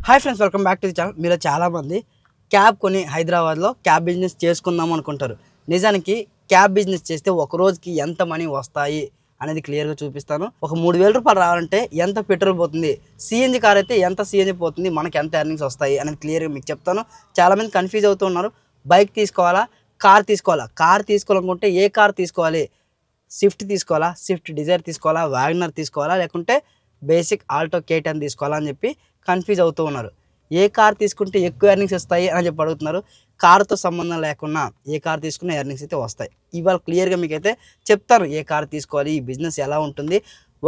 Hi friends, welcome back to the channel. మీలో చాలామంది cab కొని హైదరాబాద్లో క్యాబ్ బిజినెస్ చేసుకుందాం అనుకుంటారు. నిజానికి క్యాబ్ బిజినెస్ చేస్తే ఒక రోజుకి ఎంత మనీ వస్తాయి అనేది క్లియర్గా చూపిస్తాను. ఒక 3,000 రూపాయలు రావాలంటే ఎంత పెట్రోల్ పోతుంది, సిఎన్జి కార్ అయితే ఎంత సిఎన్జి పోతుంది, మనకి ఎంత ఎర్నింగ్స్ వస్తాయి అనేది క్లియర్గా మీకు చెప్తాను. చాలామంది కన్ఫ్యూజ్ అవుతూ ఉన్నారు. బైక్ తీసుకోవాలా, కార్ తీసుకోవాలా, కార్ తీసుకోవాలనుకుంటే ఏ కార్ తీసుకోవాలి, స్విఫ్ట్ తీసుకోవాలా, స్విఫ్ట్ డిజైర్ తీసుకోవాలా, వ్యాగనర్ తీసుకోవాలా, లేకుంటే బేసిక్ ఆల్టో K10 తీసుకోవాలా అని చెప్పి కన్ఫ్యూజ్ అవుతూ ఉన్నారు. ఏ కార్ తీసుకుంటే ఎక్కువ ఎర్నింగ్స్ వస్తాయి అని చెప్పి అడుగుతున్నారు. కార్తో సంబంధం లేకుండా ఏ కార్ తీసుకున్న ఎర్నింగ్స్ అయితే వస్తాయి. ఇవాళ క్లియర్గా మీకైతే చెప్తాను ఏ కార్ తీసుకోవాలి, ఈ బిజినెస్ ఎలా ఉంటుంది,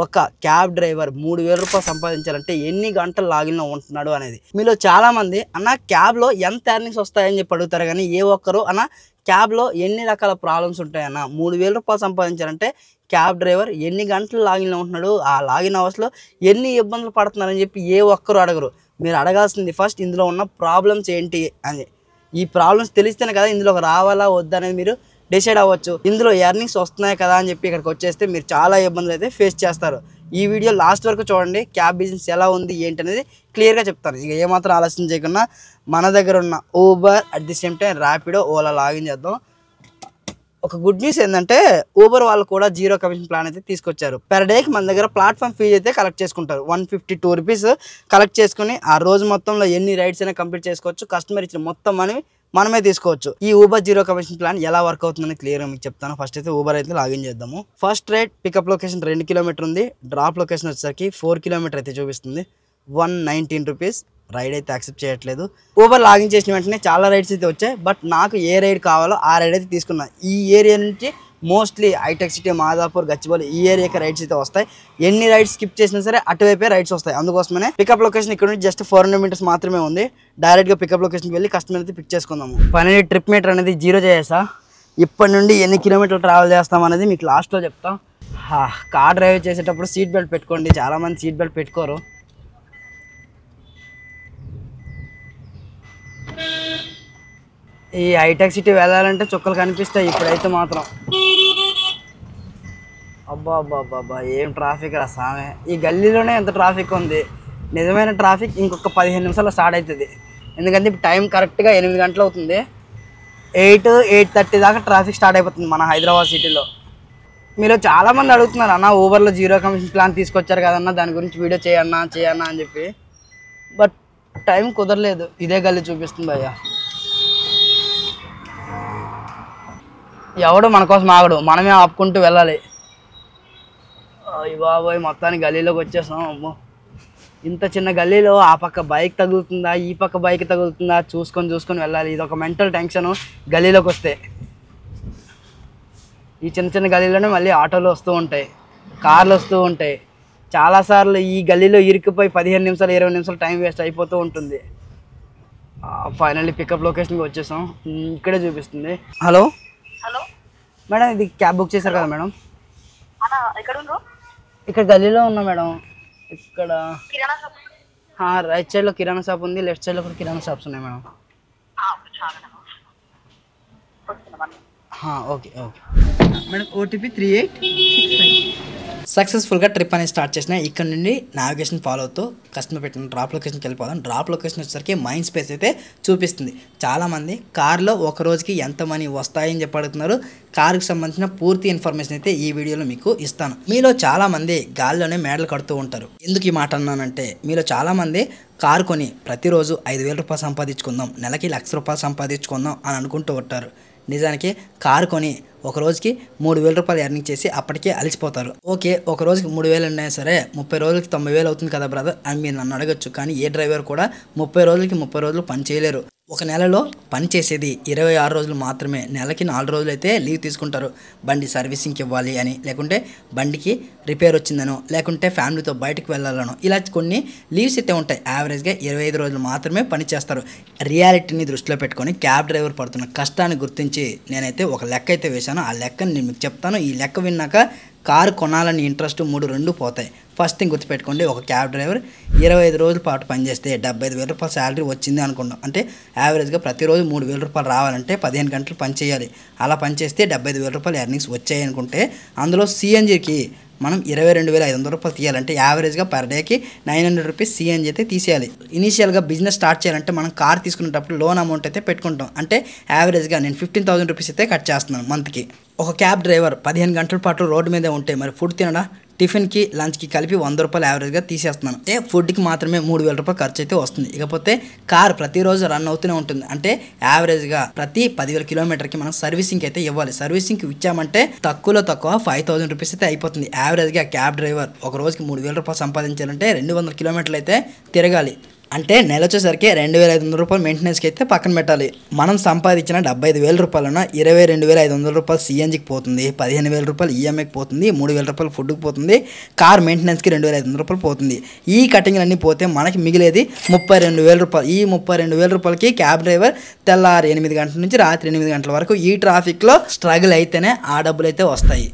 ఒక క్యాబ్ డ్రైవర్ 3,000 రూపాయలు సంపాదించాలంటే ఎన్ని గంటలు లాగిన్లో ఉంటున్నాడు అనేది. మీలో చాలామంది అన్న క్యాబ్లో ఎంత ఎర్నింగ్స్ వస్తాయని చెప్పి అడుగుతారు, కానీ ఏ ఒక్కరు అన్న క్యాబ్లో ఎన్ని రకాల ప్రాబ్లమ్స్ ఉంటాయన్న, 3,000 రూపాయలు సంపాదించాలంటే క్యాబ్ డ్రైవర్ ఎన్ని గంటలు లాగిన్లో ఉంటున్నాడు, ఆ లాగిన్ అవర్స్లో ఎన్ని ఇబ్బందులు పడుతున్నారని చెప్పి ఏ ఒక్కరు అడగరు. మీరు అడగాల్సింది ఫస్ట్ ఇందులో ఉన్న ప్రాబ్లమ్స్ ఏంటి అని. ఈ ప్రాబ్లమ్స్ తెలిస్తేనే కదా ఇందులోకి రావాలా వద్దా అనేది మీరు డిసైడ్ అవ్వచ్చు. ఇందులో ఎర్నింగ్స్ వస్తున్నాయి కదా అని చెప్పి ఇక్కడికి వచ్చేస్తే మీరు చాలా ఇబ్బందులు అయితే ఫేస్ చేస్తారు. ఈ వీడియో లాస్ట్ వరకు చూడండి. క్యాబ్ బిజినెస్ ఎలా ఉంది ఏంటి అనేది క్లియర్గా చెప్తాను. ఇక ఏమాత్రం ఆలస్యం చేయకుండా మన దగ్గర ఉన్న Uber at the same time Rapido, Ola login చేద్దాం. ఒక గుడ్ న్యూస్ ఏంటంటే ఊబర్ వాళ్ళు కూడా 0 కమిషన్ ప్లాన్ అయితే తీసుకొచ్చారు. పర్ డేకి మన దగ్గర ప్లాట్ఫామ్ ఫీజు అయితే కలెక్ట్ చేసుకుంటారు. 152 రూపీస్ కలెక్ట్ చేసుకుని ఆ రోజు మొత్తంలో ఎన్ని రైడ్స్ అయినా కంప్లీట్ చేసుకోవచ్చు. కస్టమర్ ఇచ్చిన మొత్తం మనమే తీసుకోవచ్చు. ఈ ఊబర్ 0 కమిషన్ ప్లాన్ ఎలా వర్క్ అవుతుందని క్లియర్గా మీకు చెప్తాను. ఫస్ట్ అయితే ఊబర్ అయితే లాగిన్ చేద్దాము. First ride pickup location 2 kilometre ఉంది. డ్రాప్ లొకేషన్ వచ్చేసరికి 4 కిలోమీటర్ అయితే చూపిస్తుంది. 119 రూపీస్. రైడ్ అయితే యాక్సెప్ట్ చేయట్లేదు. ఊబర్ లాగిన్ చేసిన వెంటనే చాలా రైడ్స్ అయితే వచ్చాయి. బట్ నాకు ఏ రైడ్ కావాలో ఆ రైడ్ అయితే తీసుకున్నా. ఈ ఏరియా నుంచి మోస్ట్లీ హైటెక్ సిటీ, మాదాపూర్, గచ్చిబౌలి ఈ ఏరియాకి రైడ్స్ అయితే వస్తాయి. ఎన్ని రైడ్స్ స్కిప్ చేసినా సరే అటువైపే రైడ్స్ వస్తాయి. అందుకోసమే పికప్ లొకేషన్ ఇక్కడ నుంచి జస్ట్ 400 మీటర్స్ మాత్రమే ఉంది. డైరెక్ట్గా పికప్ లొకేషన్కి వెళ్ళి కస్టమర్ అయితే పిక్ చేసుకుందాము. ఫైనల్లీ ట్రిప్ మీటర్ అనేది 0 చేసా. ఇప్పటి నుండి ఎన్ని కిలోమీటర్లు ట్రావెల్ చేస్తాం అనేది మీకు లాస్ట్లో చెప్తాం. కార్ డ్రైవ్ చేసేటప్పుడు సీట్ బెల్ట్ పెట్టుకోండి. చాలామంది సీట్ బెల్ట్ పెట్టుకోరు. ఈ హైటెక్ సిటీ వెళ్ళాలంటే చుక్కలు కనిపిస్తాయి. ఇప్పుడైతే మాత్రం అబ్బా అబ్బా అబ్బా ఏం ట్రాఫిక్ రా సామే. ఈ గల్లీలోనే ఎంత ట్రాఫిక్ ఉంది. నిజమైన ట్రాఫిక్ ఇంకొక 15 నిమిషాల్లో స్టార్ట్ అవుతుంది. ఎందుకంటే ఇప్పుడు టైం కరెక్ట్గా 8 గంటలు అవుతుంది. 8-8:30 దాకా ట్రాఫిక్ స్టార్ట్ అయిపోతుంది మన హైదరాబాద్ సిటీలో. మీరు చాలామంది అడుగుతున్నారు అన్న ఊబర్లో 0 కమిషన్ ప్లాన్ తీసుకొచ్చారు కదన్న, దాని గురించి వీడియో చేయన్నా అని చెప్పి. బట్ టైం కుదరలేదు. ఇదే గల్లీ చూపిస్తుంది భయ్యా. ఎవడు మన కోసం ఆగడు, మనమే ఆపుకుంటూ వెళ్ళాలి. బాబోయ్ మొత్తానికి గల్లీలోకి వచ్చేసాం. అమ్మో, ఇంత చిన్న గల్లీలో ఆ పక్క బైక్ తగులుతుందా, ఈ పక్క బైక్ తగులుతుందా చూసుకొని వెళ్ళాలి. ఇది ఒక మెంటల్ టెన్షన్ గల్లీలోకి వస్తే. ఈ చిన్న గల్లీలోనే మళ్ళీ ఆటోలు వస్తూ ఉంటాయి, కార్లు వస్తూ ఉంటాయి. చాలాసార్లు ఈ గల్లీలో ఇరుక్కుపోయి 15 నిమిషాలు 20 నిమిషాలు టైం వేస్ట్ అయిపోతూ ఉంటుంది. ఫైనల్లీ పికప్ లొకేషన్కి వచ్చేసాం. ఇక్కడే చూపిస్తుంది. హలో మేడం, ఇది క్యాబ్ బుక్ చేశారు కదా మేడం? ఇక్కడ గల్లీలో ఉన్నా మేడం. ఇక్కడ రైట్ సైడ్లో కిరాణా షాప్ ఉంది, లెఫ్ట్ సైడ్లో కూడా కిరాణా షాప్స్ ఉన్నాయి మేడం. Okay madam. OTP 3865. సక్సెస్ఫుల్గా ట్రిప్ అనేది స్టార్ట్ చేసిన. ఇక్కడ నుండి నావిగేషన్ ఫాలో అవుతూ కస్టమర్ పెట్టిన డ్రాప్ లొకేషన్కి వెళ్ళిపోదాం. డ్రాప్ లొకేషన్ వచ్చేసరికి మైండ్ స్పేస్ అయితే చూపిస్తుంది. చాలామంది కార్లో ఒక రోజుకి ఎంత మనీ వస్తాయని చెప్పి అడుగుతున్నారు. కార్కి సంబంధించిన పూర్తి ఇన్ఫర్మేషన్ అయితే ఈ వీడియోలో మీకు ఇస్తాను. మీలో చాలామంది గాల్లోనే మేడలు కడుతూ ఉంటారు. ఎందుకు ఈ మాట అన్నానంటే, మీలో చాలామంది కారు కొని ప్రతిరోజు 5,000 రూపాయలు సంపాదించుకుందాం, నెలకి 1,00,000 రూపాయలు సంపాదించుకుందాం అని అనుకుంటూ ఉంటారు. నిజానికి కారు కొని ఒక రోజుకి 3,000 రూపాయలు ఎర్నింగ్ చేసి అప్పటికే అలసిపోతారు. ఓకే, ఒక రోజుకి 3,000 అయినా సరే 30 రోజులకి 90,000 అవుతుంది కదా బ్రదర్ అని మీరు నన్ను అడగచ్చు. కానీ ఏ డ్రైవర్ కూడా 30 రోజులకి 30 రోజులు పని చేయలేరు. ఒక నెలలో పని చేసేది 26 రోజులు మాత్రమే. నెలకి 4 రోజులు అయితే లీవ్ తీసుకుంటారు. బండి సర్వీసింగ్కి ఇవ్వాలి అని, లేకుంటే బండికి రిపేర్ వచ్చిందనో, లేకుంటే ఫ్యామిలీతో బయటకు వెళ్ళాలనో, ఇలా కొన్ని లీవ్స్ అయితే ఉంటాయి. యావరేజ్గా 25 రోజులు మాత్రమే పని చేస్తారు. రియాలిటీని దృష్టిలో పెట్టుకొని క్యాబ్ డ్రైవర్ పడుతున్న కష్టాన్ని గుర్తించి నేనైతే ఒక లెక్క అయితే వేశాను. ఆ లెక్కని నేను మీకు చెప్తాను. ఈ లెక్క విన్నాక కారు కొనాలని ఇంట్రెస్ట్ 3 పోతాయి. ఫస్ట్ థింగ్ గుర్తుపెట్టుకోండి, ఒక క్యాబ్ డ్రైవర్ 25 రోజుల పాటు పనిచేస్తే 75,000 రూపాయలు శాలరీ వచ్చింది అనుకుందాం. అంటే యావరేజ్గా ప్రతిరోజు 3,000 రూపాయలు రావాలంటే 15 గంటలు పని చేయాలి. అలా పని చేస్తే 75,000 రూపాయలు ఎర్నింగ్స్ వచ్చాయి అనుకుంటే, అందులో సిఎన్జికి మనం 22,500 రూపాయలు తీయాలంటే యావరేజ్గా పర్ డేకి 900 రూపీస్ సిఎన్జి అయితే తీసేయాలి. ఇనీషియల్గా బిజినెస్ స్టార్ట్ చేయాలంటే మనం కార్ తీసుకునేటప్పుడు లోన్ అమౌంట్ అయితే పెట్టుకుంటాం. అంటే యావరేజ్గా నేను 15,000 రూపీస్ అయితే కట్ చేస్తున్నాను మంత్కి. ఒక క్యాబ్ డ్రైవర్ 15 గంటల పాటు రోడ్డు మీదే ఉంటే మరి ఫుడ్ తినడా? టిఫిన్కి లంచ్కి కలిపి 100 రూపాయలు యావరేజ్గా తీసేస్తున్నాను. ఫుడ్కి మాత్రమే 3,000 రూపాయలు ఖర్చు అయితే వస్తుంది. ఇకపోతే కార్ ప్రతిరోజు రన్ అవుతూనే ఉంటుంది. అంటే యావరేజ్గా ప్రతి 10,000 కిలోమీటర్కి మనం సర్వీసింగ్ అయితే ఇవ్వాలి. సర్వీసింగ్కి ఇచ్చామంటే తక్కువలో తక్కువ 5,000 రూపీస్ అయితే అయిపోతుంది. యావరేజ్గా క్యాబ్ డ్రైవర్ ఒక రోజుకి 3,000 రూపాయలు సంపాదించాలంటే 200 కిలోమీటర్లు అయితే తిరగాలి. అంటే నెల వచ్చేసరికి 2,500 రూపాయలు మెయింటెనెన్స్కి అయితే పక్కన పెట్టాలి. మనం సంపాదించిన 75,000 రూపాయలన 22,500 రూపాయలు సిఎన్జికి పోతుంది, 15,000 రూపాయలు ఈఎంఐకి పోతుంది, 3,000 రూపాయలు ఫుడ్కి పోతుంది, కార్ మెయింటెనెన్స్కి 2,500 రూపాయలు పోతుంది. ఈ కటింగ్లన్నీ పోతే మనకి మిగిలేది 32,000 రూపాయలు. ఈ 32,000 రూపాయలకి క్యాబ్ డ్రైవర్ తెల్లారి 8 గంటల నుంచి రాత్రి 8 గంటల వరకు ఈ ట్రాఫిక్లో స్ట్రగుల్ అయితేనే ఆ డబ్బులు అయితే వస్తాయి.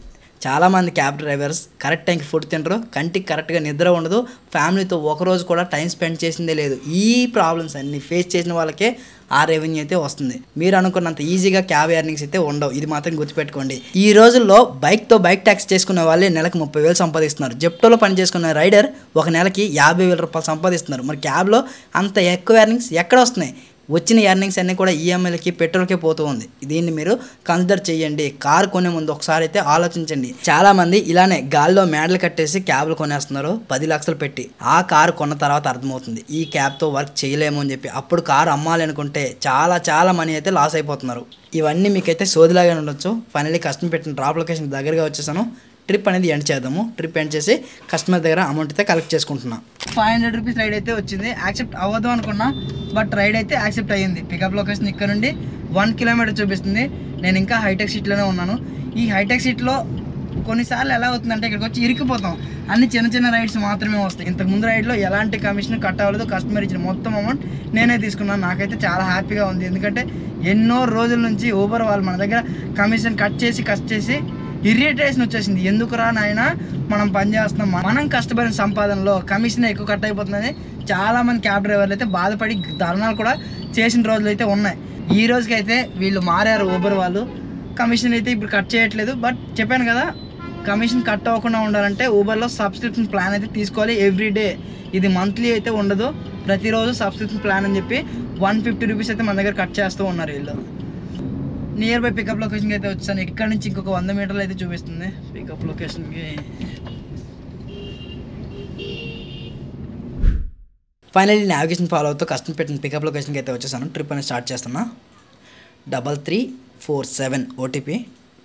చాలామంది క్యాబ్ డ్రైవర్స్ కరెక్ట్ టైంకి ఫుడ్ తినరు, కంటికి కరెక్ట్గా నిద్ర ఉండదు, ఫ్యామిలీతో ఒకరోజు కూడా టైం స్పెండ్ చేసిందే లేదు. ఈ ప్రాబ్లమ్స్ అన్ని ఫేస్ చేసిన వాళ్ళకే ఆ రెవెన్యూ అయితే వస్తుంది. మీరు అనుకున్నంత ఈజీగా క్యాబ్ ఎర్నింగ్స్ అయితే ఉండవు. ఇది మాత్రం గుర్తుపెట్టుకోండి. ఈ రోజుల్లో బైక్తో బైక్ ట్యాక్స్ చేసుకునే వాళ్ళే నెలకు 30,000 సంపాదిస్తున్నారు. జెప్టోలో పని చేసుకునే రైడర్ ఒక నెలకి 50,000 రూపాయలు సంపాదిస్తున్నారు. మరి క్యాబ్లో అంత ఎక్కువ ఎర్నింగ్స్ ఎక్కడ వస్తున్నాయి? వచ్చిన ఎర్నింగ్స్ అన్నీ కూడా ఈఎంఐలకి పెట్రోల్కే పోతూ ఉంది. దీన్ని మీరు కన్సిడర్ చేయండి. కార్ కొనే ముందు ఒకసారి అయితే ఆలోచించండి. చాలామంది ఇలానే గాల్లో మేడలు కట్టేసి క్యాబ్లు కొనేస్తున్నారు 10 లక్షలు పెట్టి. ఆ కారు కొన్న తర్వాత అర్థమవుతుంది ఈ క్యాబ్తో వర్క్ చేయలేము అని చెప్పి. అప్పుడు కారు అమ్మాలి అనుకుంటే చాలా మనీ అయితే లాస్ అయిపోతున్నారు. ఇవన్నీ మీకైతే సోదిలాగానే ఉండొచ్చు. ఫైనల్లీ కస్టమర్ పెట్టిన డ్రాప్ లొకేషన్ దగ్గరగా వచ్చేసాను. ట్రిప్ అనేది ఎండ్ చేద్దాము. ట్రిప్ ఎండ్ చేసి కస్టమర్ దగ్గర అమౌంట్ అయితే కలెక్ట్ చేసుకుంటున్నా. 500 రూపీస్ రైడ్ అయితే వచ్చింది. యాక్సెప్ట్ అవ్వదు అనుకున్నా, బట్ రైడ్ అయితే యాక్సెప్ట్ అయ్యింది. పికప్ లొకేషన్ ఇక్కడ నుండి 1 కిలోమీటర్ చూపిస్తుంది. నేను ఇంకా హైటెక్ సీట్లోనే ఉన్నాను. ఈ హైటెక్ సీట్లో కొన్నిసార్లు ఎలా అవుతుందంటే ఇక్కడికి వచ్చి ఇరికిపోతాం. అన్ని చిన్న రైడ్స్ మాత్రమే వస్తాయి. ఇంతకుముందు రైడ్లో ఎలాంటి కమిషన్ కట్ అవ్వలేదు. కస్టమర్ ఇచ్చిన మొత్తం అమౌంట్ నేనే తీసుకున్నాను. నాకైతే చాలా హ్యాపీగా ఉంది. ఎందుకంటే ఎన్నో రోజుల నుంచి ఊబర్ వాళ్ళు మన దగ్గర కమిషన్ కట్ చేసి ఇరిటేషన్ వచ్చేసింది. ఎందుకురా నాయన మనం పని చేస్తున్నాం, మనం కష్టపడిన సంపాదనలో కమిషన్ ఎక్కువ కట్ అయిపోతుందని చాలామంది క్యాబ్ డ్రైవర్లు అయితే బాధపడి ధర్నాలు కూడా చేసిన రోజులు అయితే ఉన్నాయి. ఈ రోజుకైతే వీళ్ళు మారారు. ఊబర్ వాళ్ళు కమిషన్ అయితే ఇప్పుడు కట్ చేయట్లేదు. బట్ చెప్పాను కదా, కమిషన్ కట్ అవ్వకుండా ఉండాలంటే ఊబర్లో సబ్స్క్రిప్షన్ ప్లాన్ అయితే తీసుకోవాలి ఎవ్రీడే. ఇది మంత్లీ అయితే ఉండదు, ప్రతిరోజు సబ్స్క్రిప్షన్ ప్లాన్ అని చెప్పి 150 రూపీస్ అయితే మన దగ్గర కట్ చేస్తూ ఉన్నారు వీళ్ళు. నియర్ బై పికప్ లొకేషన్కి అయితే వచ్చాను. ఇక్కడ నుంచి ఇంకొక 100 మీటర్లు అయితే చూపిస్తుంది పికప్ లొకేషన్కి. ఫైనల్లీ నావిగేషన్ ఫాలో అవుతూ కస్టమర్ పెట్టిన పికప్ లొకేషన్కి అయితే వచ్చేసాను. ట్రిప్ అనేది స్టార్ట్ చేస్తున్నా. 3347 ఓటీపీ.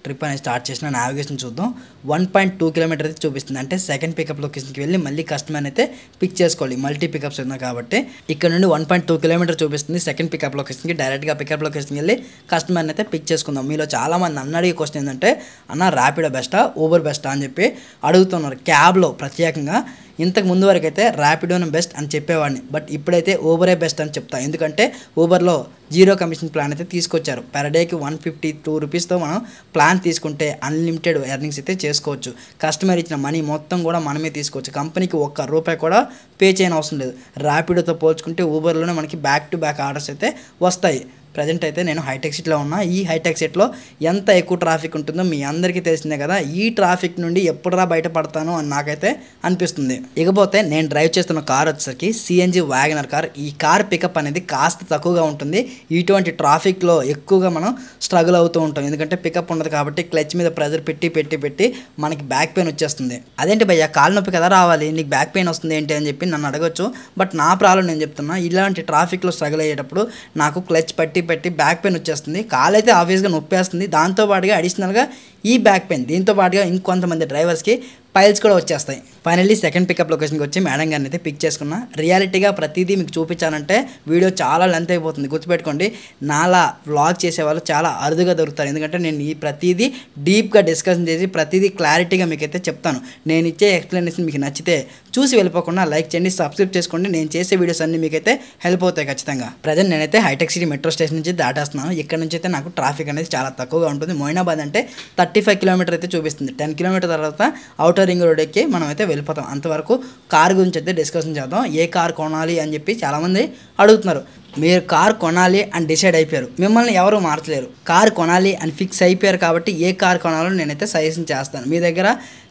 ట్రిప్ అనేది స్టార్ట్ చేసిన నావిగేషన్ చూద్దాం. 1.2 కిలోమీటర్ అయితే చూపిస్తుంది. అంటే సెకండ్ పికప్ లొకేషన్కి వెళ్ళి మళ్ళీ కస్టమర్ అయితే పిక్ చేసుకోవాలి. మల్టీ పికప్స్ ఉన్నాయి కాబట్టి ఇక్కడ నుండి 1.2 కిలోమీటర్ చూపిస్తుంది. సెకండ్ పికప్ లొకేషన్కి డైరెక్ట్గా పికప్ లొకేషన్కి వెళ్ళి కస్టమర్ని అయితే పిక్ చేసుకుందాం. మీలో చాలామంది నన్ను అడిగే క్వశ్చన్ ఏంటంటే, అన్న ర్యాపిడో బెస్టా ఊబర్ బెస్టా అని చెప్పి అడుగుతున్నారు. క్యాబ్లో ప్రత్యేకంగా ఇంతకు ముందు వరకు అయితే ర్యాపిడోనే బెస్ట్ అని చెప్పేవాడిని. బట్ ఇప్పుడైతే ఊబరే బెస్ట్ అని చెప్తాను. ఎందుకంటే ఊబర్లో 0 కమిషన్ ప్లాన్ అయితే తీసుకొచ్చారు. పర్ డేకి 152 రూపీస్తో మనం ప్లాన్ తీసుకుంటే అన్లిమిటెడ్ ఎర్నింగ్స్ అయితే చేసుకోవచ్చు. కస్టమర్ ఇచ్చిన మనీ మొత్తం కూడా మనమే తీసుకోవచ్చు. కంపెనీకి ఒక్క రూపాయి కూడా పే చేయని అవసరం లేదు. ర్యాపిడోతో పోల్చుకుంటే ఊబర్లోనే మనకి బ్యాక్ టు బ్యాక్ ఆర్డర్స్ అయితే వస్తాయి. ప్రజెంట్ అయితే నేను హైటెక్ సిటీలో ఉన్నా. ఈ హైటెక్ సిటీలో ఎంత ఎక్కువ ట్రాఫిక్ ఉంటుందో మీ అందరికీ తెలిసిందే కదా. ఈ ట్రాఫిక్ నుండి ఎప్పుడురా బయటపడతాను అని నాకైతే అనిపిస్తుంది. ఇకపోతే నేను డ్రైవ్ చేస్తున్న కార్ వచ్చేసరికి సిఎన్జి వ్యాగనర్ కార్. ఈ కార్ పికప్ అనేది కాస్త తక్కువగా ఉంటుంది. ఇటువంటి ట్రాఫిక్లో ఎక్కువగా మనం స్ట్రగుల్ అవుతూ ఉంటాం. ఎందుకంటే పికప్ ఉండదు కాబట్టి క్లచ్ మీద ప్రెజర్ పెట్టి మనకి బ్యాక్ పెయిన్ వచ్చేస్తుంది. అదేంటి భయ్యా కాలు నొప్పి కదా రావాలి, నీకు బ్యాక్ పెయిన్ వస్తుంది ఏంటి అని చెప్పి నన్ను అడగచ్చు. బట్ నా ప్రాబ్లం నేను చెప్తున్నా. ఇలాంటి ట్రాఫిక్లో స్ట్రగుల్ అయ్యేటప్పుడు నాకు క్లచ్ పెట్టి బ్యాక్ పెయిన్ వచ్చేస్తుంది. కాలు అయితే ఆబ్వియస్గా నొప్పేస్తుంది. దాంతోపాటుగా అడిషనల్గా ఈ బ్యాక్ పెయిన్, దీంతో పాటుగా ఇంకొంతమంది డ్రైవర్స్కి పైల్స్ కూడా వచ్చేస్తాయి. ఫైనల్లీ సెకండ్ పికప్ లొకేషన్కి వచ్చి మేడం గారిని అయితే పిక్ చేసుకున్నా. రియాలిటీగా ప్రతిదీ మీకు చూపించాలంటే వీడియో చాలా లెంత్ అయిపోతుంది. గుర్తుపెట్టుకోండి, నాలా వ్లాగ్ చేసేవాళ్ళు చాలా అరుదుగా దొరుకుతారు. ఎందుకంటే నేను ఈ ప్రతిదీ డీప్గా డిస్కషన్ చేసి ప్రతిదీ క్లారిటీగా మీకైతే చెప్తాను. నేను ఇచ్చే ఎక్స్ప్లెనేషన్ మీకు నచ్చితే చూసి వెళ్ళిపోకుండా లైక్ చేయండి, సబ్స్క్రైబ్ చేసుకోండి. నేను చేసే వీడియోస్ అన్నీ మీకైతే హెల్ప్ అవుతాయి ఖచ్చితంగా. ప్రజెంట్ నేనైతే హైటెక్ సిటీ మెట్రో స్టేషన్ నుంచి దాటేస్తున్నాను. ఇక్కడ నుంచి అయితే నాకు ట్రాఫిక్ అనేది చాలా తక్కువగా ఉంటుంది. మొయినాబాద్ అంటే 35 కిలోమీటర్ అయితే చూపిస్తుంది. 10 కిలోమీటర్ తర్వాత అవుటర్ రింగ్ రోడ్ ఎక్కి మనం అయితే వెళ్ళిపోతాం. అంతవరకు కార్ గురించి అయితే డిస్కషన్ చేద్దాం. ఏ కార్ కొనాలి అని చెప్పి చాలామంది అడుగుతున్నారు. మీరు కార్ కొనాలి అని డిసైడ్ అయిపోయారు, మిమ్మల్ని ఎవరు మార్చలేరు. కార్ కొనాలి అని ఫిక్స్ అయిపోయారు కాబట్టి ఏ కార్ కొనాలో నేనైతే సజెషన్ చేస్తాను. మీ దగ్గర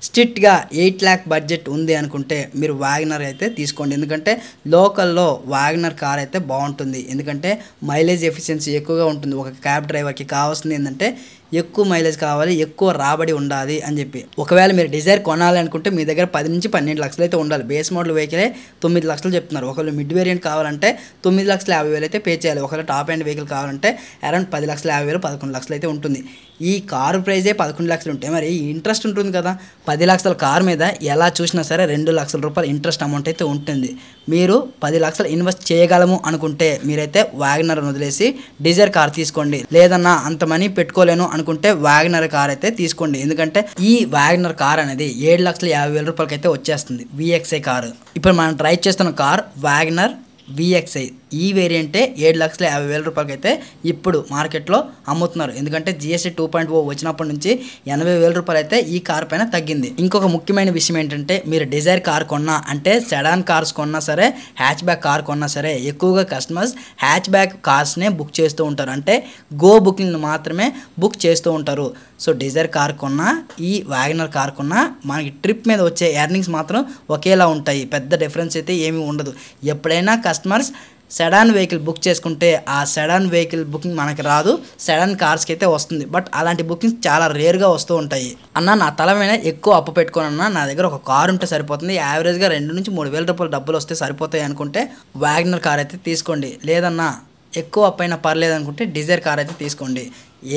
స్ట్రిక్ట్గా 8 lakh బడ్జెట్ ఉంది అనుకుంటే మీరు వ్యాగనర్ అయితే తీసుకోండి. ఎందుకంటే లోకల్లో వ్యాగనర్ కార్ అయితే బాగుంటుంది. ఎందుకంటే మైలేజ్ ఎఫిషియన్సీ ఎక్కువగా ఉంటుంది. ఒక క్యాబ్ డ్రైవర్కి కావాల్సింది ఏంటంటే ఎక్కువ మైలేజ్ కావాలి, ఎక్కువ రాబడి ఉండాలి అని చెప్పి. ఒకవేళ మీరు డిజైర్ కొనాలి అనుకుంటే మీ దగ్గర 10 నుంచి 12 లక్షలు అయితే ఉండాలి. బేస్ మోడల్ వెహికలే 9 లక్షలు చెప్తున్నారు. ఒకవేళ మిడ్ వేరియంట్ కావాలంటే 9,50,000 అయితే పే చేయాలి. ఒకవేళ టాప్ ఎండ్ వెహికల్ కావాలంటే అరౌండ్ 10,50,000 11 లక్షలు అయితే ఉంటుంది. ఈ కారు ప్రైజే 11 లక్షలు ఉంటే మరి ఇంట్రెస్ట్ ఉంటుంది కదా. 10 లక్షల కారు మీద ఎలా చూసినా సరే 2 లక్షల రూపాయలు ఇంట్రెస్ట్ అమౌంట్ అయితే ఉంటుంది. మీరు 10 లక్షలు ఇన్వెస్ట్ చేయగలము అనుకుంటే మీరైతే వ్యాగనర్ వదిలేసి డిజైర్ కార్ తీసుకోండి. లేదన్నా అంత మనీ పెట్టుకోలేను అనుకుంటే వ్యాగనర్ కార్ అయితే తీసుకోండి. ఎందుకంటే ఈ వ్యాగనర్ కార్ అనేది 7,50,000 రూపాయలకి అయితే వచ్చేస్తుంది. VXI car. ఇప్పుడు మనం డ్రైవ్ చేస్తున్న కార్ వ్యాగనర్ VXI. ఈ వేరియంటే 7,50,000 రూపాయలకి అయితే ఇప్పుడు మార్కెట్లో అమ్ముతున్నారు. ఎందుకంటే GST 2.0 వచ్చినప్పటి నుంచి 80,000 రూపాయలు అయితే ఈ కార్ పైన తగ్గింది. ఇంకొక ముఖ్యమైన విషయం ఏంటంటే మీరు డిజైర్ కార్ కొన్నా అంటే సెడాన్ కార్స్ కొన్నా సరే, హ్యాచ్ బ్యాక్ కార్ కొన్నా సరే ఎక్కువగా కస్టమర్స్ హ్యాచ్ బ్యాక్ కార్స్నే బుక్ చేస్తూ ఉంటారు. అంటే గో బుకింగ్ మాత్రమే బుక్ చేస్తూ ఉంటారు. సో డిజైర్ కార్ కొన్నా ఈ వ్యాగనర్ కార్ కొన్నా మనకి ట్రిప్ మీద వచ్చే ఎర్నింగ్స్ మాత్రం ఒకేలా ఉంటాయి. పెద్ద డిఫరెన్స్ అయితే ఏమీ ఉండదు. ఎప్పుడైనా కస్టమర్స్ సెడాన్ వెహికల్ బుక్ చేసుకుంటే ఆ సెడాన్ వెహికల్ బుకింగ్ మనకి రాదు, సెడాన్ కార్స్కి అయితే వస్తుంది. బట్ అలాంటి బుకింగ్స్ చాలా రేర్గా వస్తూ ఉంటాయి. అన్న నా తల మీద ఎక్కువ అప్పు పెట్టుకోనన్నా నా దగ్గర ఒక కారు ఉంటే సరిపోతుంది, యావరేజ్గా 2 నుంచి 3,000 రూపాయలు డబ్బులు వస్తే సరిపోతాయి అనుకుంటే వ్యాగనర్ కార్ అయితే తీసుకోండి. లేదన్నా ఎక్కువ అప్పైనా పర్లేదు అనుకుంటే డిజైర్ కార్ అయితే తీసుకోండి.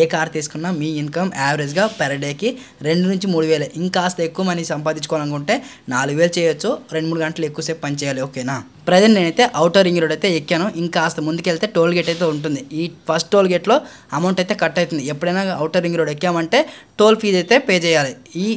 ఏ కార్ తీసుకున్నా మీ ఇన్కమ్ యావరేజ్గా పర్ డేకి 2 నుంచి 3,000. ఇంకాస్త ఎక్కువ మనీ సంపాదించుకోవాలనుకుంటే 4,000 చేయొచ్చు. 2-3 గంటలు ఎక్కువసేపు పని చేయాలి. ఓకేనా. ప్రజెంట్ నేనైతే అవుటర్ రింగ్ రోడ్ అయితే ఎక్కాను. ఇంకాస్త ముందుకెళ్తే టోల్ గేట్ అయితే ఉంటుంది. ఈ ఫస్ట్ టోల్ గేట్లో అమౌంట్ అయితే కట్ అవుతుంది. ఎప్పుడైనా అవుటర్ రింగ్ రోడ్ ఎక్కామంటే టోల్ ఫీజు అయితే పే చేయాలి. ఈ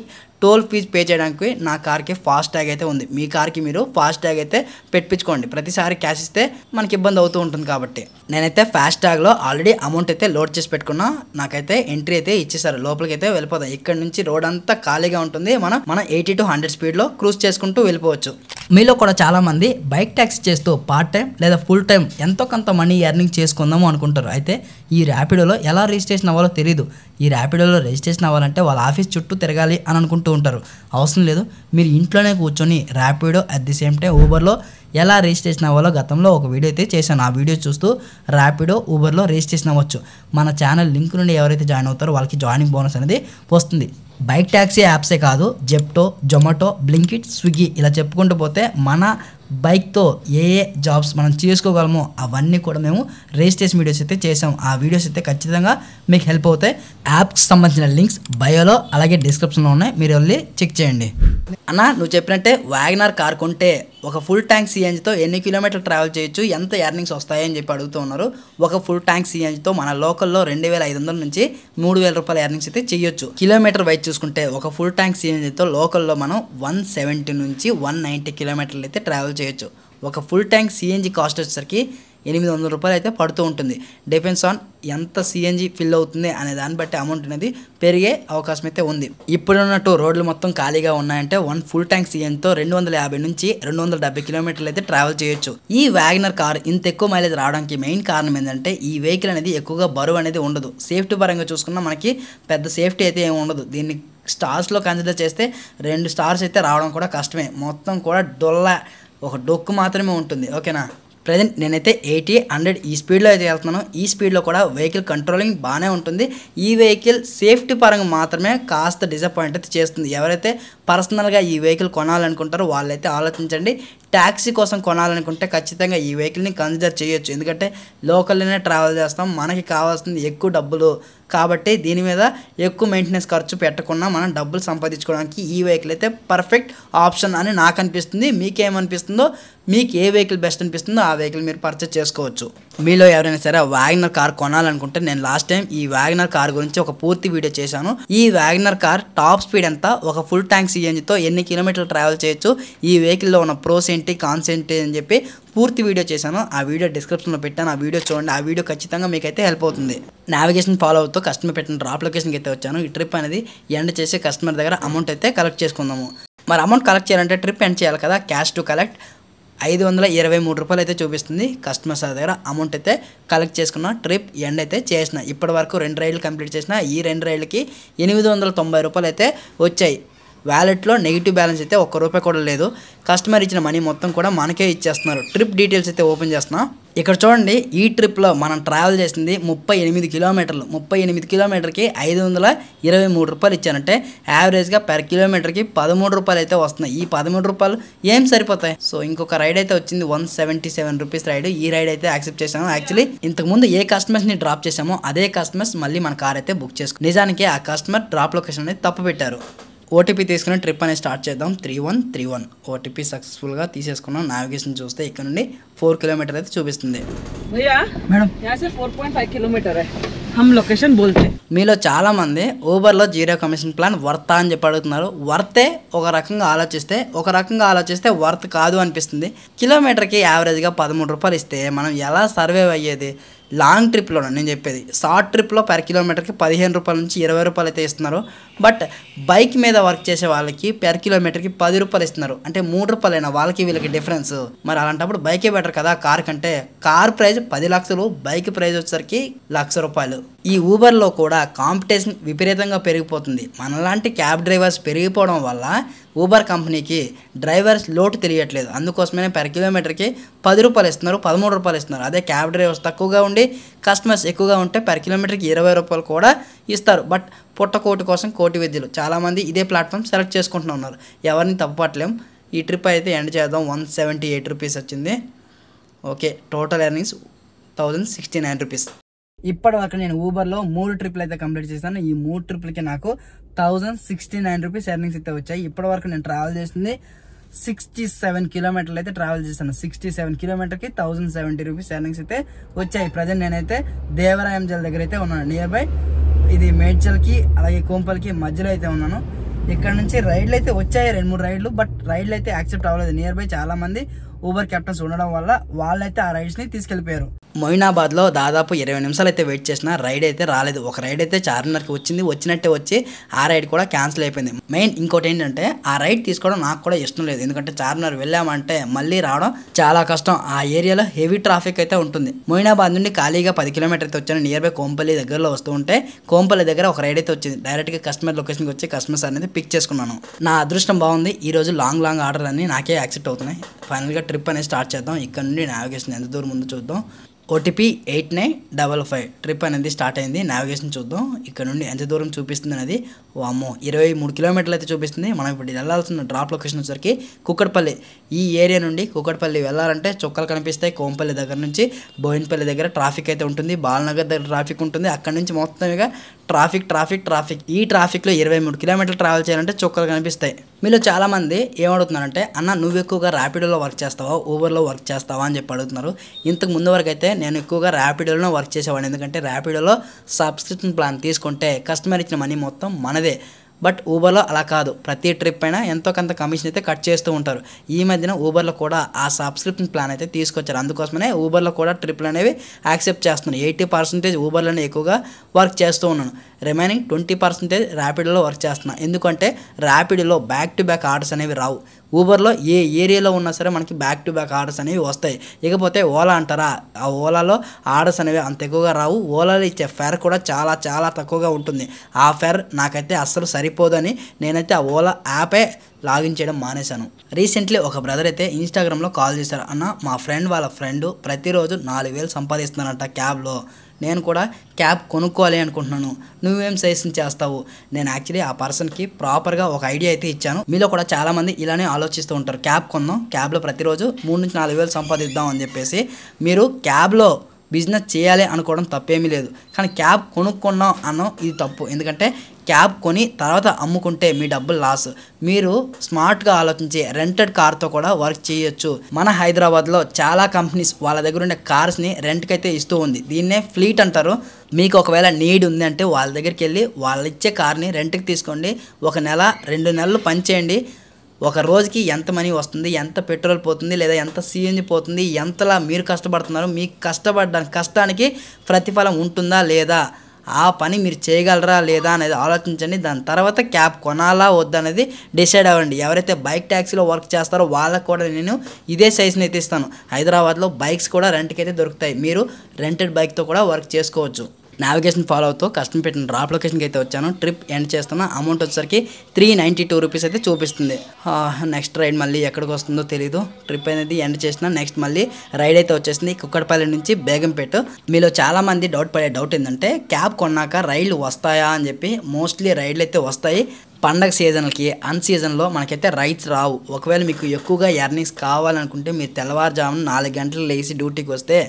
టోల్ ఫీజు పే చేయడానికి నా కార్కి ఫాస్ట్ ట్యాగ్ అయితే ఉంది. మీ కార్కి మీరు ఫాస్ట్ ట్యాగ్ అయితే పెట్టించుకోండి. ప్రతిసారి క్యాష్ ఇస్తే మనకి ఇబ్బంది అవుతూ ఉంటుంది కాబట్టి. నేనైతే ఫాస్ట్ ట్యాగ్లో ఆల్రెడీ అమౌంట్ అయితే లోడ్ చేసి పెట్టుకున్నా. నాకైతే ఎంట్రీ అయితే ఇచ్చేసారు. లోపలికి అయితే వెళ్ళిపోతాం. ఇక్కడ నుంచి రోడ్ అంతా ఖాళీగా ఉంటుంది. మనం 80 to 100 స్పీడ్లో క్రూజ్ చేసుకుంటూ వెళ్ళిపోవచ్చు. మీలో కూడా చాలామంది బైక్ ట్యాక్సీ చేస్తూ పార్ట్ టైం లేదా ఫుల్ టైం ఎంతో కొంత మనీ ఎర్నింగ్ చేసుకుందాము అనుకుంటారు. అయితే ఈ ర్యాపిడోలో ఎలా రిజిస్ట్రేషన్ అవ్వాలో తెలియదు. ఈ ర్యాపిడోలో రిజిస్ట్రేషన్ అవ్వాలంటే వాళ్ళ ఆఫీస్ చుట్టూ తిరగాలి అని అనుకుంటూ ఉంటారు. అవసరం లేదు. మీరు ఇంట్లోనే కూర్చొని Rapido at the same time ఊబర్లో ఎలా రిజిస్ట్రేషన్ అవ్వాలో గతంలో ఒక వీడియో అయితే చేశాను. ఆ వీడియో చూస్తూ ర్యాపిడో ఊబర్లో రిజిస్ట్రేషన్ అవ్వచ్చు. మన ఛానల్ లింక్ నుండి ఎవరైతే జాయిన్ అవుతారో వాళ్ళకి జాయినింగ్ బోనస్ అనేది వస్తుంది. బైక్ ట్యాక్సీ యాప్సే కాదు, జెప్టో, జొమాటో, బ్లింకిట్, స్విగ్గీ ఇలా చెప్పుకుంటూ పోతే మన బైక్తో ఏ జాబ్స్ మనం చేసుకోగలమో అవన్నీ కూడా మేము రిజిస్ట్రేషన్ వీడియోస్ అయితే చేసాం. ఆ వీడియోస్ అయితే ఖచ్చితంగా మీకు హెల్ప్ అవుతాయి. యాప్కి సంబంధించిన లింక్స్ బయోలో అలాగే డిస్క్రిప్షన్లో ఉన్నాయి. మీరు వెళ్ళి చెక్ చేయండి. అన్న నువ్వు చెప్పినట్టే వ్యాగనర్ కార్ కొంటే ఒక ఫుల్ ట్యాంక్ సిఎన్జితో ఎన్ని కిలోమీటర్లు ట్రావెల్ చేయొచ్చు, ఎంత ఎర్నింగ్స్ వస్తాయని చెప్పి అడుగుతూ ఉన్నారు. ఒక ఫుల్ ట్యాంక్ సిఎన్జితో మన లోకల్లో 2,500 నుంచి 3,000 రూపాయల ఎర్నింగ్స్ అయితే చేయొచ్చు. కిలోమీటర్ వైజ్ చూసుకుంటే ఒక ఫుల్ ట్యాంక్ సిఎన్జితో లోకల్లో మనం 170 నుంచి 190 కిలోమీటర్లు అయితే ట్రావెల్ చేయొచ్చు. ఒక ఫుల్ ట్యాంక్ సిఎన్జి కాస్ట్ వచ్చేసరికి 800 రూపాయలు అయితే పడుతూ ఉంటుంది. డిపెండ్స్ ఆన్ ఎంత సిఎన్జి ఫిల్ అవుతుంది అనే దాన్ని బట్టి అమౌంట్ అనేది పెరిగే అవకాశం అయితే ఉంది. ఇప్పుడున్నట్టు రోడ్లు మొత్తం ఖాళీగా ఉన్నాయంటే 1 ఫుల్ ట్యాంక్ సిఎన్జితో 250 నుంచి 270 కిలోమీటర్లు అయితే ట్రావెల్ చేయొచ్చు. ఈ వ్యాగనర్ కార్ ఇంత ఎక్కువ మైలేజ్ రావడానికి మెయిన్ కారణం ఏంటంటే ఈ వెహికల్ అనేది ఎక్కువగా బరువు అనేది ఉండదు. సేఫ్టీ పరంగా చూసుకున్నా మనకి పెద్ద సేఫ్టీ అయితే ఏమి ఉండదు. దీన్ని స్టార్స్లో కన్సిడర్ చేస్తే 2 స్టార్స్ అయితే రావడం కూడా కష్టమే. మొత్తం కూడా ఒక డొక్కు మాత్రమే ఉంటుంది. ఓకేనా. ప్రజెంట్ నేనైతే 80, 100 ఈ స్పీడ్లో అయితే వెళ్తున్నాను. ఈ స్పీడ్లో కూడా వెహికల్ కంట్రోలింగ్ బాగానే ఉంటుంది. ఈ వెహికల్ సేఫ్టీ పరంగా మాత్రమే కాస్త డిసప్పాయింట్ అయితే చేస్తుంది. ఎవరైతే పర్సనల్గా ఈ వెహికల్ కొనాలనుకుంటారో వాళ్ళైతే ఆలోచించండి. ట్యాక్సీ కోసం కొనాలనుకుంటే ఖచ్చితంగా ఈ వెహికల్ని కన్సిడర్ చేయొచ్చు. ఎందుకంటే లోకల్లోనే ట్రావెల్ చేస్తాం, మనకి కావాల్సింది ఎక్కువ డబ్బులు కాబట్టి దీని మీద ఎక్కువ మెయింటెనెన్స్ ఖర్చు పెట్టకుండా మనం డబ్బులు సంపాదించుకోవడానికి ఈ వెహికల్ అయితే పర్ఫెక్ట్ ఆప్షన్ అని నాకు అనిపిస్తుంది. మీకేమనిపిస్తుందో, మీకు ఏ వెహికల్ బెస్ట్ అనిపిస్తుందో ఆ వెహికల్ మీరు పర్చేస్ చేసుకోవచ్చు. మీలో ఎవరైనా సరే వ్యాగనర్ కార్ కొనాలనుకుంటే నేను లాస్ట్ టైం ఈ వ్యాగనర్ కార్ గురించి ఒక పూర్తి వీడియో చేశాను. ఈ వ్యాగనర్ కార్ టాప్ స్పీడ్ ఎంత, ఒక ఫుల్ ట్యాంక్ సిఎన్జితో ఎన్ని కిలోమీటర్లు ట్రావెల్ చేయొచ్చు, ఈ వెహికల్లో ఉన్న ప్రోస్ ఏంటి, కాన్స్ ఏంటి అని చెప్పి పూర్తి వీడియో చేశాను. ఆ వీడియో డిస్క్రిప్షన్లో పెట్టాను. ఆ వీడియో చూడండి. ఆ వీడియో ఖచ్చితంగా మీకైతే హెల్ప్ అవుతుంది. నావిగేషన్ ఫాలో అవుతూ కస్టమర్ పెట్టిన డ్రాప్ లొకేషన్కి అయితే వచ్చాను. ఈ ట్రిప్ అనేది ఎండ్ చేసి కస్టమర్ దగ్గర అమౌంట్ అయితే కలెక్ట్ చేసుకుందాము. మరి అమౌంట్ కలెక్ట్ చేయాలంటే ట్రిప్ ఎండ్ చేయాలి కదా. క్యాష్ టు కలెక్ట్ 523 రూపాయలు అయితే చూపిస్తుంది. కస్టమర్ సార్ దగ్గర అమౌంట్ అయితే కలెక్ట్ చేసుకున్న. ట్రిప్ ఎండ్ అయితే చేసిన. ఇప్పటి వరకు 2 రైడ్లు కంప్లీట్ చేసిన. ఈ 2 రైళ్ళకి 890 రూపాయలు అయితే వచ్చాయి. వ్యాలెట్లో నెగిటివ్ బ్యాలెన్స్ అయితే ₹1 కూడా లేదు. కస్టమర్ ఇచ్చిన మనీ మొత్తం కూడా మనకే ఇచ్చేస్తున్నారు. ట్రిప్ డీటెయిల్స్ అయితే ఓపెన్ చేస్తున్నాం. ఇక్కడ చూడండి, ఈ ట్రిప్లో మనం ట్రావెల్ చేసింది 38 కిలోమీటర్లు. 38 కిలోమీటర్కి ₹523 ఇచ్చానంటే యావరేజ్గా పెర్ కిలోమీటర్కి ₹13 అయితే వస్తున్నాయి. ఈ ₹13 ఏం సరిపోతాయి. సో ఇంకొక రైడ్ అయితే వచ్చింది ₹177 రైడ్. ఈ రైడ్ అయితే యాక్సెప్ట్ చేశాను. యాక్చువల్లీ ఇంతకుముందు ఏ కస్టమర్స్ని డ్రాప్ చేసామో అదే కస్టమర్స్ మళ్ళీ మన కార్ అయితే బుక్ చేసుకుని, నిజానికి ఆ కస్టమర్ డ్రాప్ లొకేషన్ అనేది తప్పు పెట్టారు. ఓటీపీ తీసుకుని ట్రిప్ అనేది స్టార్ట్ చేద్దాం. 3131 ఓటీపీ సక్సెస్ఫుల్గా తీసేసుకున్నాం. నావిగేషన్ చూస్తే ఇక్కడ నుండి 4 కిలోమీటర్ అయితే చూపిస్తుంది. మేడం 4.5 కిలోమీటర్ హమ్ లొకేషన్ బోల్తే. మీలో చాలా మంది ఊబర్లో 0 కమిషన్ ప్లాన్ వర్తా అని చెప్పి అడుగుతున్నారు. వర్తే ఒక రకంగా ఆలోచిస్తే వర్త్ కాదు అనిపిస్తుంది. కిలోమీటర్కి యావరేజ్గా ₹13 ఇస్తే మనం ఎలా సర్వైవ్ అయ్యేది? లాంగ్ ట్రిప్లో నేను చెప్పేది. షార్ట్ ట్రిప్లో పర్ కిలోమీటర్కి ₹15 నుంచి ₹20 అయితే ఇస్తున్నారు. బట్ బైక్ మీద వర్క్ చేసే వాళ్ళకి పర్ కిలోమీటర్కి ₹10 ఇస్తున్నారు. అంటే ₹3 వాళ్ళకి వీళ్ళకి డిఫరెన్స్. మరి అలాంటప్పుడు బైకే బెటర్ కదా కార్ కంటే. కార్ ప్రైస్ 10 లక్షలు, బైక్ ప్రైస్ వచ్చేసరికి ₹1,00,000. ఈ ఊబర్లో కూడా కాంపిటీషన్ విపరీతంగా పెరిగిపోతుంది. మనలాంటి క్యాబ్ డ్రైవర్స్ పెరిగిపోవడం వల్ల ఊబర్ కంపెనీకి డ్రైవర్స్ లోటు తెలియట్లేదు. అందుకోసమే పర్ కిలోమీటర్కి ₹10 ఇస్తున్నారు, ₹13 ఇస్తున్నారు. అదే క్యాబ్ డ్రైవర్స్ తక్కువగా ఉండి కస్టమర్స్ ఎక్కువగా ఉంటే పర్ కిలోమీటర్కి ₹20 కూడా ఇస్తారు. బట్ పుట్టకోటి కోసం కోటి విద్యలు. చాలామంది ఇదే ప్లాట్ఫామ్ సెలెక్ట్ చేసుకుంటూ ఉన్నారు. ఎవరిని తప్పుపట్టలేం. ఈ ట్రిప్ అయితే ఎండ్ చేద్దాం. ₹178 వచ్చింది. Okay, total earnings ₹1,069. ఇప్పటి వరకు నేను ఊబర్లో 3 ట్రిప్లు అయితే కంప్లీట్ చేశాను. ఈ 3 ట్రిప్లకి నాకు ₹1,069 ఎర్నింగ్స్ అయితే వచ్చాయి. ఇప్పటి వరకు నేను ట్రావెల్ చేసింది 67 కిలోమీటర్లు అయితే ట్రావెల్ చేశాను. 67 కిలోమీటర్కి ₹1,070 ఎర్నింగ్స్ అయితే వచ్చాయి. ప్రజెంట్ నేనైతే దేవరాయం జల్ దగ్గర అయితే ఉన్నాను. నియర్ బై ఇది మేడ్చల్కి అలాగే కోంపల్కి మధ్యలో అయితే ఉన్నాను. ఇక్కడ నుంచి రైడ్లు అయితే వచ్చాయి, 2-3 రైడ్లు. బట్ రైడ్లు అయితే యాక్సెప్ట్ అవ్వలేదు. నియర్ బై చాలా మంది ఊబర్ కెప్టెన్స్ ఉండడం వల్ల వాళ్ళైతే ఆ రైడ్స్ని తీసుకెళ్ళిపోయారు. మొయినాబాద్లో దాదాపు 20 నిమిషాలు అయితే వెయిట్ చేసిన రైడ్ అయితే రాలేదు. ఒక రైడ్ అయితే చార్మినార్కి వచ్చినట్టే వచ్చి ఆ రైడ్ కూడా క్యాన్సిల్ అయిపోయింది. మెయిన్ ఇంకోటి ఏంటంటే ఆ రైడ్ తీసుకోవడం నాకు కూడా ఇష్టం లేదు. ఎందుకంటే చార్మినార్ వెళ్ళామంటే మళ్ళీ రావడం చాలా కష్టం. ఆ ఏరియాలో హెవీ ట్రాఫిక్ అయితే ఉంటుంది. మొయినాబాద్ నుండి ఖాళీగా 10 కిలోమీటర్ అయితే వచ్చాను. నియర్ బై కోంపల్లి దగ్గరలో వస్తూ ఉంటే కోంపల్లి దగ్గర ఒక రైడ్ అయితే వచ్చింది. డైరెక్ట్గా కస్టమర్ లొకేషన్కి వచ్చి కస్టమర్స్ అనేది పిక్ చేసుకున్నాను. నా అదృష్టం బాగుంది. ఈరోజు లాంగ్ ఆర్డర్ అన్ని నాకే యాక్సెప్ట్ అవుతున్నాయి. ఫైనల్గా ట్రిప్ అనేది స్టార్ట్ చేద్దాం. ఇక్కడ నుండి నావిగేషన్ ఎంత దూరం ముందు చూద్దాం. ఓటీపీ 8955 ట్రిప్ అనేది స్టార్ట్ అయింది. నావిగేషన్ చూద్దాం. ఇక్కడ నుండి ఎంత దూరం చూపిస్తుంది అనేది. అమ్మో 23 కిలోమీటర్లు అయితే చూపిస్తుంది. మనం ఇప్పుడు వెళ్ళాల్సిన డ్రాప్ లొకేషన్ వచ్చేసరికి కుక్కట్పల్లి. ఈ ఏరియా నుండి కుక్కట్పల్లి వెళ్ళాలంటే చుక్కలు కనిపిస్తాయి. కోంపల్లి దగ్గర నుంచి బోయినపల్లి దగ్గర ట్రాఫిక్ అయితే ఉంటుంది. బాలనగర్ దగ్గర ట్రాఫిక్ ఉంటుంది. అక్కడ నుంచి మొత్తంగా ట్రాఫిక్. ఈ ట్రాఫిక్లో 23 కిలోమీటర్లు ట్రావెల్ చేయాలంటే చుక్కలు కనిపిస్తాయి. మీలో చాలామంది ఏమడుగుతున్నారంటే, అన్న నువ్వు ఎక్కువగా ర్యాపిడోలో వర్క్ చేస్తావా, ఊబర్లో వర్క్ చేస్తావా అని చెప్పి అడుగుతున్నారు. ఇంతకు ముందు వరకు అయితే నేను ఎక్కువగా ర్యాపిడోలో వర్క్ చేసేవాడిని. ఎందుకంటే ర్యాపిడోలో సబ్స్క్రిప్షన్ ప్లాన్ తీసుకుంటే కస్టమర్ ఇచ్చిన మనీ మొత్తం మనదే. బట్ ఊబర్లో అలా కాదు. ప్రతి ట్రిప్ అయినా ఎంతో కొంత కమిషన్ అయితే కట్ చేస్తూ ఉంటారు. ఈ మధ్యన ఊబర్లో కూడా ఆ సబ్స్క్రిప్షన్ ప్లాన్ అయితే తీసుకొచ్చారు. అందుకోసమే ఊబర్లో కూడా ట్రిప్లు అనేవి యాక్సెప్ట్ చేస్తున్నాను. 80% ఊబర్లోనే ఎక్కువగా వర్క్ చేస్తూ ఉన్నాను. రిమైనింగ్ 20% ర్యాపిడోలో వర్క్ చేస్తున్నాను. ఎందుకంటే ర్యాపిడోలో బ్యాక్ టు బ్యాక్ ఆర్డర్స్ అనేవి రావు. ఊబర్లో ఏ ఏరియాలో ఉన్నా సరే మనకి బ్యాక్ టు బ్యాక్ ఆర్డర్స్ అనేవి వస్తాయి. ఇకపోతే ఓలా అంటారా, ఆ ఓలాలో ఆర్డర్స్ అనేవి అంత ఎక్కువగా రావు. ఓలాలో ఇచ్చే ఫేర్ కూడా చాలా తక్కువగా ఉంటుంది. ఆ ఫేర్ నాకైతే అస్సలు సరిపోదని నేనైతే ఆ ఓలా యాపే లాగిన్ చేయడం మానేశాను. రీసెంట్లీ ఒక బ్రదర్ అయితే ఇన్స్టాగ్రామ్లో కాల్ చేశారు. అన్న మా ఫ్రెండ్ వాళ్ళ ఫ్రెండ్ ప్రతిరోజు 4,000 సంపాదిస్తున్నానంట క్యాబ్లో. నేను కూడా క్యాబ్ కొనుక్కోవాలి అనుకుంటున్నాను. నువ్వేం సజెషన్ చేస్తావు? నేను యాక్చువల్లీ ఆ పర్సన్కి ప్రాపర్గా ఒక ఐడియా అయితే ఇచ్చాను. మీలో కూడా చాలామంది ఇలానే ఆలోచిస్తూ ఉంటారు. క్యాబ్ కొందాం, క్యాబ్లో ప్రతిరోజు 3 నుంచి 4,000 సంపాదిద్దాం అని చెప్పేసి. మీరు క్యాబ్లో బిజినెస్ చేయాలి అనుకోవడం తప్పేమీ లేదు. కానీ క్యాబ్ కొనుక్కున్నాం అన్నాం ఇది తప్పు. ఎందుకంటే క్యాబ్ కొని తర్వాత అమ్ముకుంటే మీ డబ్బులు లాస్. మీరు స్మార్ట్గా ఆలోచించి రెంటెడ్ కార్తో కూడా వర్క్ చేయొచ్చు. మన హైదరాబాద్లో చాలా కంపెనీస్ వాళ్ళ దగ్గర ఉండే కార్స్ని రెంట్కి అయితే ఇస్తూ ఉంది. దీన్నే ఫ్లీట్ అంటారు. మీకు ఒకవేళ నీడ్ ఉంది అంటే వాళ్ళ దగ్గరికి వెళ్ళి వాళ్ళు ఇచ్చే కార్ని రెంట్కి తీసుకోండి. 1 నెల 2 నెలలు పని చేయండి. ఒక రోజుకి ఎంత మనీ వస్తుంది, ఎంత పెట్రోల్ పోతుంది, లేదా ఎంత సిఎన్జి పోతుంది, ఎంతలా మీరు కష్టపడుతున్నారు, మీకు కష్టానికి ప్రతిఫలం ఉంటుందా లేదా, ఆ పని మీరు చేయగలరా లేదా అనేది ఆలోచించండి. దాని తర్వాత క్యాబ్ కొనాలా వద్దా అనేది డిసైడ్ అవ్వండి. ఎవరైతే బైక్ ట్యాక్సీలో వర్క్ చేస్తారో వాళ్ళకు కూడా నేను ఇదే సైజ్ని అయితే ఇస్తాను. హైదరాబాద్లో బైక్స్ కూడా రెంట్కి అయితే దొరుకుతాయి. మీరు రెంటెడ్ బైక్తో కూడా వర్క్ చేసుకోవచ్చు. నావిగేషన్ ఫాలో అవుతూ కస్టమర్ పెట్టిన డ్రాప్ లొకేషన్కి అయితే వచ్చాను. ట్రిప్ ఎండ్ చేస్తున్న అమౌంట్ వచ్చేసరికి 392 రూపీస్ అయితే చూపిస్తుంది. నెక్స్ట్ రైడ్ మళ్ళీ ఎక్కడికి వస్తుందో తెలీదు. ట్రిప్ అనేది ఎండ్ చేసిన నెక్స్ట్ మళ్ళీ రైడ్ అయితే వచ్చేసింది కుక్కడపల్లి నుంచి బేగంపేట. మీలో చాలా మంది పడే డౌట్ ఏంటంటే క్యాబ్ కొన్నాక రైళ్లు వస్తాయా అని చెప్పి. మోస్ట్లీ రైడ్లు అయితే వస్తాయి. పండగ సీజన్కి అన్ సీజన్లో మనకైతే రైడ్స్ రావు. ఒకవేళ మీకు ఎక్కువగా ఎర్నింగ్స్ కావాలనుకుంటే మీరు తెల్లవారుజామున 4 గంటలు లేచి డ్యూటీకి వస్తే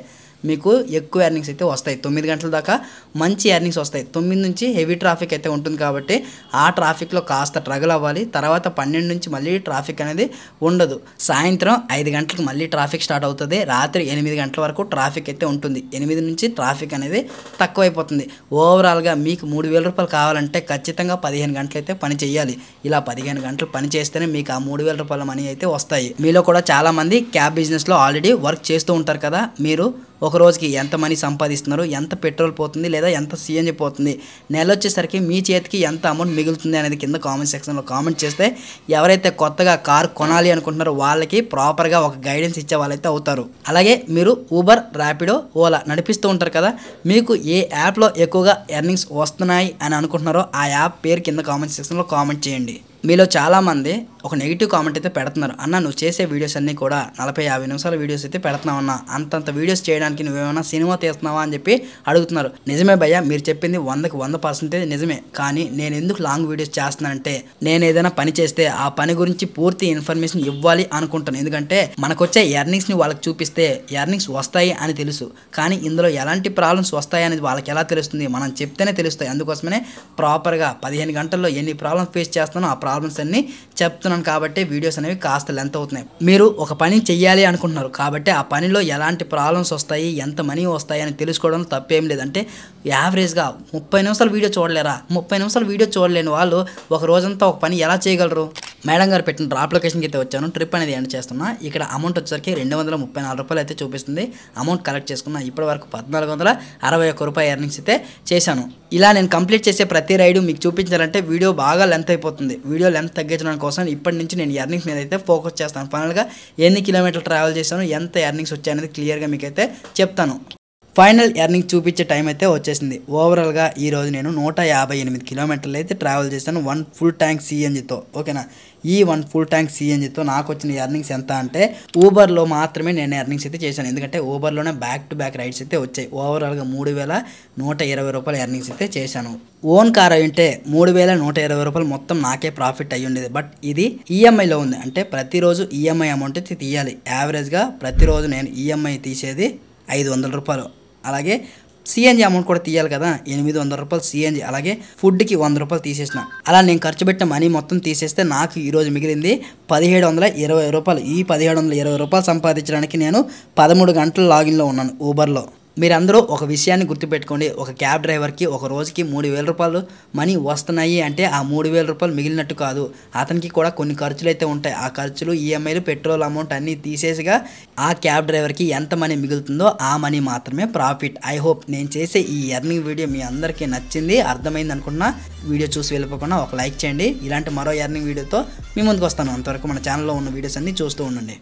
మీకు ఎక్కువ ఎర్నింగ్స్ అయితే వస్తాయి. 9 గంటల దాకా మంచి ఎర్నింగ్స్ వస్తాయి. 9 నుంచి హెవీ ట్రాఫిక్ అయితే ఉంటుంది కాబట్టి ఆ ట్రాఫిక్లో కాస్త ట్రగుల్ అవ్వాలి. తర్వాత 12 నుంచి మళ్ళీ ట్రాఫిక్ అనేది ఉండదు. సాయంత్రం 5 గంటలకు మళ్ళీ ట్రాఫిక్ స్టార్ట్ అవుతుంది. రాత్రి 8 గంటల వరకు ట్రాఫిక్ అయితే ఉంటుంది. 8 నుంచి ట్రాఫిక్ అనేది తక్కువైపోతుంది. ఓవరాల్గా మీకు 3,000 రూపాయలు కావాలంటే ఖచ్చితంగా 15 గంటలు అయితే పని చేయాలి. ఇలా 15 గంటలు పని చేస్తేనే మీకు ఆ 3,000 రూపాయల మనీ అయితే వస్తాయి. మీలో కూడా చాలామంది క్యాబ్ బిజినెస్లో ఆల్రెడీ వర్క్ చేస్తూ ఉంటారు కదా. మీరు ఒక రోజుకి ఎంత మనీ సంపాదిస్తున్నారు, ఎంత పెట్రోల్ పోతుంది లేదా ఎంత సిఎన్జి పోతుంది, నెల వచ్చేసరికి మీ చేతికి ఎంత అమౌంట్ మిగులుతుంది అనేది కింద కామెంట్ సెక్షన్లో కామెంట్ చేస్తే ఎవరైతే కొత్తగా కార్ కొనాలి అనుకుంటున్నారో వాళ్ళకి ప్రాపర్గా ఒక గైడెన్స్ ఇచ్చే వాళ్ళైతే అవుతారు. అలాగే మీరు ఊబర్, ర్యాపిడో, ఓలా నడిపిస్తూ ఉంటారు కదా. మీకు ఏ యాప్లో ఎక్కువగా ఎర్నింగ్స్ వస్తున్నాయి అని అనుకుంటున్నారో ఆ యాప్ పేరు కింద కామెంట్ సెక్షన్లో కామెంట్ చేయండి. మీలో చాలామంది ఒక నెగిటివ్ కామెంట్ అయితే పెడుతున్నారు. అన్న నువ్వు చేసే వీడియోస్ అన్నీ కూడా 40-50 నిమిషాల వీడియోస్ అయితే పెడుతున్నావు అన్న, అంతంత వీడియోస్ చేయడానికి నువ్వేమైనా సినిమా తీస్తున్నావా అని చెప్పి అడుగుతున్నారు. నిజమే భయ్య, మీరు చెప్పింది 100కి 100% నిజమే. కానీ నేను ఎందుకు లాంగ్ వీడియోస్ చేస్తున్నానంటే నేను ఏదైనా పని చేస్తే ఆ పని గురించి పూర్తి ఇన్ఫర్మేషన్ ఇవ్వాలి అనుకుంటాను. ఎందుకంటే మనకు వచ్చే ఎర్నింగ్స్ని వాళ్ళకి చూపిస్తే ఎర్నింగ్స్ వస్తాయి అని తెలుసు, కానీ ఇందులో ఎలాంటి ప్రాబ్లమ్స్ వస్తాయి అనేది వాళ్ళకి ఎలా తెలుస్తుంది, మనం చెప్తేనే తెలుస్తాయి. అందుకోసమే ప్రాపర్గా 15 గంటల్లో ఎన్ని ప్రాబ్లమ్స్ ఫేస్ చేస్తానో ఆ ప్రాబ్లమ్స్ అన్ని చెప్తున్నాను. కాబట్టి వీడియోస్ అనేవి కాస్త లెంత్ అవుతున్నాయి. మీరు ఒక పని చెయ్యాలి అనుకుంటున్నారు కాబట్టి ఆ పనిలో ఎలాంటి ప్రాబ్లమ్స్ వస్తాయి, ఎంత మనీ వస్తాయి అని తెలుసుకోవడం తప్పేం లేదంటే యావరేజ్గా 30 నిమిషాలు వీడియో చూడలేరా? 30 నిమిషాలు వీడియో చూడలేని వాళ్ళు ఒక రోజంతా ఒక పని ఎలా చేయగలరు? మేడం గారు పెట్టిన డ్రాప్ లొకేషన్కి అయితే వచ్చాను. ట్రిప్ అనేది ఎండ్ చేస్తున్నా. ఇక్కడ అమౌంట్ వచ్చేసరికి 234 రూపాయలు అయితే చూపిస్తుంది. అమౌంట్ కలెక్ట్ చేసుకున్నా. ఇప్పటి వరకు 1,461 రూపాయలు ఎర్నింగ్స్ అయితే చేశాను. ఇలా నేను కంప్లీట్ చేసే ప్రతి రైడు మీకు చూపించాలంటే వీడియో బాగా లెంత్ అయిపోతుంది. వీడియో లెంత్ తగ్గించడానికి కోసం ఇప్పటి నుంచి నేను ఎర్నింగ్స్ మీద అయితే ఫోకస్ చేస్తాను. ఫైనల్గా ఎన్ని కిలోమీటర్లు ట్రావెల్ చేశాను, ఎంత ఎర్నింగ్స్ వచ్చాయనేది క్లియర్గా మీకైతే చెప్తాను. ఫైనల్ ఎర్నింగ్ చూపించే టైం అయితే వచ్చేసింది. ఓవరాల్గా ఈరోజు నేను 158 కిలోమీటర్లు అయితే ట్రావెల్ చేశాను 1 ఫుల్ ట్యాంక్ సిఎన్జితో. ఓకేనా? ఈ 1 ఫుల్ ట్యాంక్ సిఎన్జితో నాకు వచ్చిన ఎర్నింగ్స్ ఎంత అంటే ఊబర్లో మాత్రమే నేను ఎర్నింగ్స్ అయితే చేశాను. ఎందుకంటే ఊబర్లోనే బ్యాక్ టు బ్యాక్ రైడ్స్ అయితే వచ్చాయి. ఓవరాల్గా 3,120 రూపాయలు ఎర్నింగ్స్ అయితే చేశాను. ఓన్ కార్ అయ్యుంటే 3,120 రూపాయలు మొత్తం నాకే ప్రాఫిట్ అయ్యి ఉండేది. బట్ ఇది ఈఎంఐలో ఉంది. అంటే ప్రతిరోజు ఈఎంఐ అమౌంట్ అయితే తీయాలి. యావరేజ్గా ప్రతిరోజు నేను ఈఎంఐ తీసేది 500 రూపాయలు. అలాగే సిఎన్జి అమౌంట్ కూడా తీయాలి కదా, 800 రూపాయలు సిఎన్జి. అలాగే ఫుడ్కి 100 రూపాయలు తీసేసిన. అలా నేను ఖర్చు పెట్టిన మనీ మొత్తం తీసేస్తే నాకు ఈరోజు మిగిలింది 1,720 రూపాయలు. ఈ 1,720 రూపాయలు సంపాదించడానికి నేను 13 గంటల లాగిన్లో ఉన్నాను ఊబర్లో. మీరందరూ ఒక విషయాన్ని గుర్తుపెట్టుకోండి. ఒక క్యాబ్ డ్రైవర్కి ఒక రోజుకి 3,000 రూపాయలు మనీ వస్తున్నాయి అంటే ఆ 3,000 రూపాయలు మిగిలినట్టు కాదు. అతనికి కూడా కొన్ని ఖర్చులు అయితే ఉంటాయి. ఆ ఖర్చులు, ఈఎంఐలు, పెట్రోల్ అమౌంట్ అన్నీ తీసేసిగా ఆ క్యాబ్ డ్రైవర్కి ఎంత మనీ మిగులుతుందో ఆ మనీ మాత్రమే ప్రాఫిట్. ఐ హోప్ నేను చేసే ఈ ఎర్నింగ్ వీడియో మీ అందరికీ నచ్చింది, అర్థమైంది అనుకున్నా. వీడియో చూసి వెళ్ళిపోకుండా ఒక లైక్ చేయండి. ఇలాంటి మరో ఎర్నింగ్ వీడియోతో మీ ముందుకు వస్తాను. అంతవరకు మన ఛానల్లో ఉన్న వీడియోస్ అన్నీ చూస్తూ ఉండండి.